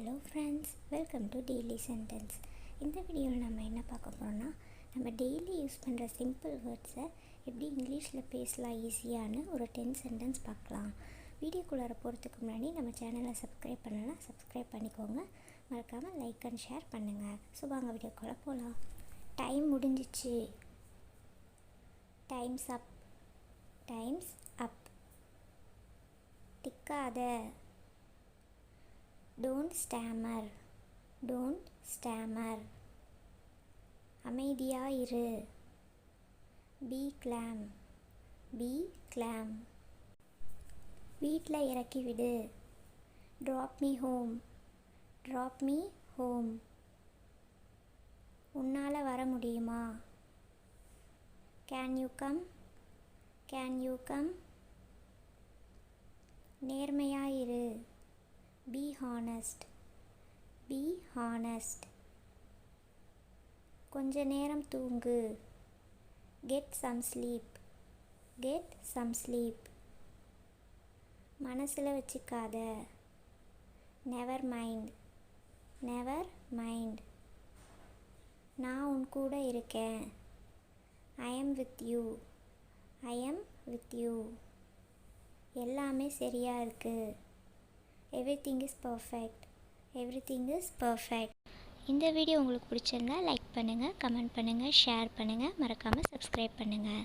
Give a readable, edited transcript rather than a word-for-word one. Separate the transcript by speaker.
Speaker 1: Hello friends, welcome to daily sentence. இந்த வீடியோவில் நம்ம என்ன பார்க்க போகிறோம்னா, நம்ம டெய்லி யூஸ் பண்ணுற சிம்பிள் வேர்ட்ஸை எப்படி இங்கிலீஷில் பேசலாம் ஈஸியானு ஒரு 10 சென்டென்ஸ் பார்க்கலாம். வீடியோக்குள்ளார போகிறதுக்கு முன்னாடி நம்ம சேனலை சப்ஸ்கிரைப் பண்ணலாம், சப்ஸ்கிரைப் பண்ணிக்கோங்க. மறக்காமல் லைக் அண்ட் ஷேர் பண்ணுங்கள். ஸோ வாங்க வீடியோக்குள்ளே போகலாம். டைம் முடிஞ்சிச்சு. Times up. Times up. டிக்காத. Don't stammer. Don't stammer. அமைதியா இரு. Be calm. Be calm. வீட்டில் இறக்கி விடு. Drop me home. Drop me home. உன்னால் வர முடியுமா? Can you come? Can you come? நேர்மையா இரு. Be honest. Be honest. கொஞ்ச நேரம் தூங்கு. Get some sleep. Get some sleep. மனசில் வச்சுக்காத. Never mind. Never mind. நான் உன் கூட இருக்கேன். I am with you. I am with you. எல்லாமே சரியா இருக்கு. Everything is perfect. Everything is perfect. இந்த வீடியோ உங்களுக்கு பிடிச்சிருந்தா லைக் பண்ணுங்கள், கமெண்ட் பண்ணுங்கள், ஷேர் பண்ணுங்கள், மறக்காமல் சப்ஸ்கிரைப் பண்ணுங்கள்.